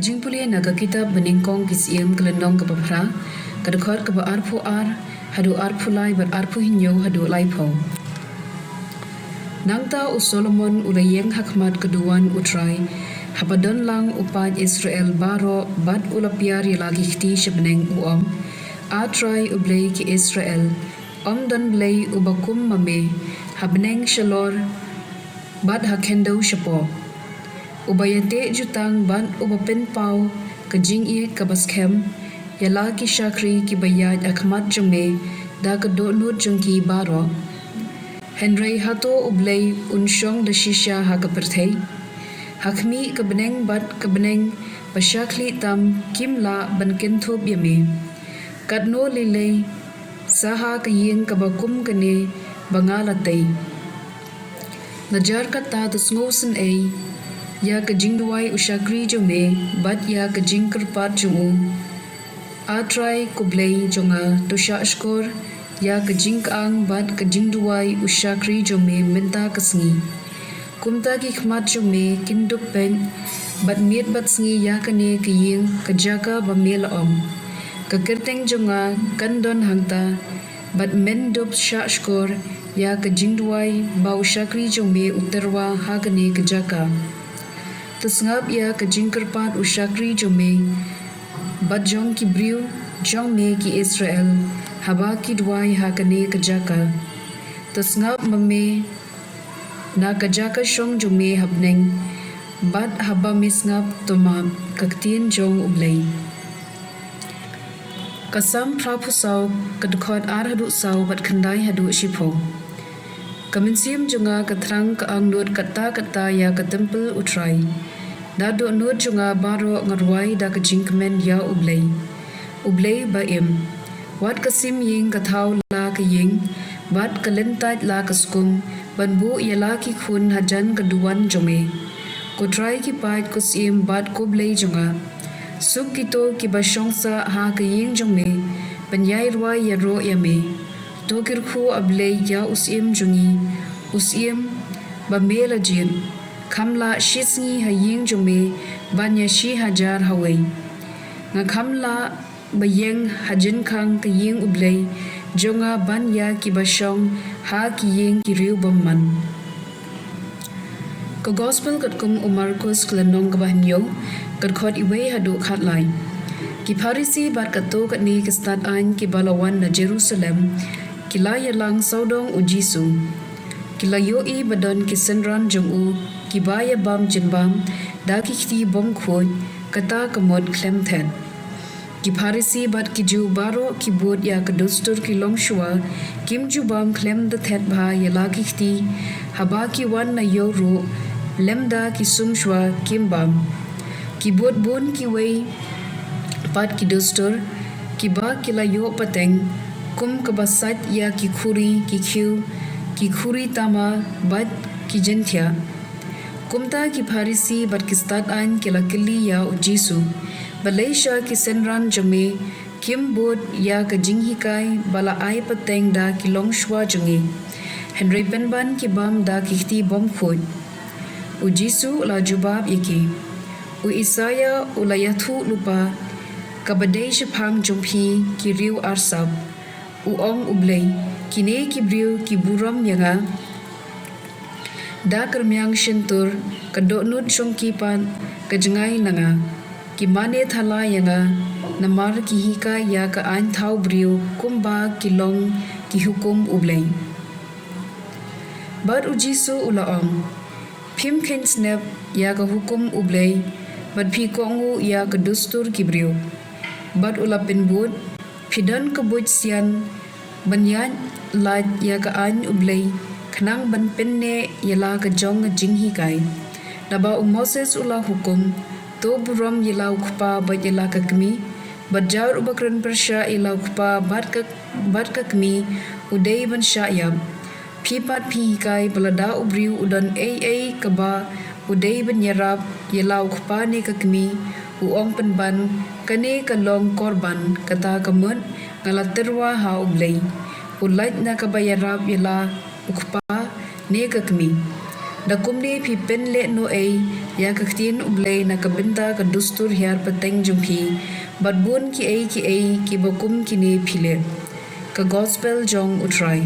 Jingpule naga kitab beningkong kisiem kelendong ke papra, kadekot ke arpu ar, hadu arpu lai ber arpu hinyo hadu lai po. Nangta u Solomon ulayeng hakmat keduan utrai, hapadon lang upat Israel baro bad ulapiar lagi kti sebeneng uom, atrai Blei ki Israel, dan Blei ubakum mame, habneng shalor, bad hakendo shapo. Ubayate jutang ban ubapen pau ke jingi ke baskem yala ki syakri ki bayat akmat jome da ke donut jengki baro Henry hato Blei unsyong de shisha ha ke perthei hakmi ke beneng bat ke beneng pasyakli tam kimla ban kentop yame kadno lile saha ke ying ke bakum kene bangalatei najar kata tusngosen ei ya ke jingduai usyakri jome bat ya ke jingkerpat jumu atrai ku Blei jonga tusha skor ya ke jingkang bat ke jingduai usyakri jome menta kesngi kumta ki khmat jome kinduk pen bat miet bat sngi ya kene ke ying ke jaga ba mel om ke kerteng jonga kandon hangta bat mendup sha skor ya ke jingduai ba usyakri jome uterwa ha kene ke jaga Tesngap ya ke jingkerpat usyakri jome bat jong ki briu jong me ki Israel haba ki duai ha kene ke jaka tesngap mame na ke jaka shong jome habneng bat haba misngap toma ke ktien jong Blei kasam prapusau kedekot ar hadu sau bat kendai hadu shipo Kemensiam junga keterang ke angnut kata-kata ya ke tempel utrai. Dado nut junga baro ngarwai da ke jingkemen ya Blei. Blei baim. Wat kesim ying ketau la ke ying. Bat kelentat la ke skum. Banbu ya la ki kun hajan keduan jome. Kutrai ki pat kusim bat ko Blei junga. Suk kito ki basyongsa ha ke ying jome. Penyai rwai ya ro ya me. Tokirku Blei ya usim jungi usim bamela jin kamla shisngi haying jome banya shi hajar hawai nga kamla bayeng hajin kang ke ying Blei jonga banya ki basyong ha ki ying ki riu bamman ko gospel kat kum Markus klenong kabahmyo kat khot iwe hadu khat lai ki Farisi bat kato kat ni ke stad an ki balawan na Jerusalem Kila yalang saudong ujisu. Kila yoi badon kisenran jemu kibaya bam jenbam da kikti bom khoi kata kamod klem then. Ki Farisi bat kiju baro kibut ya kedustur kilong shua kim ju bam klem the thet bha yala kikti haba ki wan na yoro lemda ki sum shua kim bam. Kibut bun ki wei pat kidustur kiba kila yo pateng kum kebasat ya ki khuri tama bat ki jenthia kumta ki Farisi bat ki stad an kilakili ya ujisu Malaysia ki senran jame kim bot ya ke jinghikai bala ai pateng da ki longshwa jungi Henry penban ki bam da ki khti bom khoi ujisu la jubab yaki u Isaya ulayathu lupa kabadai shapang jumpi ki riu arsab uong Blei kine ki briu ki buram yanga da kermyang shintur kadonut shongki pan kajengai nanga ki mane thala yanga namar ki hika ya ka an thau briu kumba kilong ki hukum Blei bad ujisu ulaong phim khen snap ya ka hukum Blei bad phi kongu ya ka dustur ki briu bad ulapin bud Pidan kebuj sian banyan laj ya ka an Blei kenang ban penne yala ka jong jinghi kai daba Moses ula hukum to buram yala ukpa ba yala ka kmi bajar ubakran persya yala ukpa bat ka kmi udai ban syayab pipat pi kai balada ubriu udan ai kaba udai ban yarab yala ukpa ne ka kmi uong penban kane kalong korban kata kamut ngalaterwa ha Blei ulait na kabayarab yala ukpa ne kakmi dakumni pi penle no ei ya ka ktien u Blei na kabinta ka dustur hiar pateng jumpi bat bun ki ei ki bakum ki ne phile ka gospel jong utrai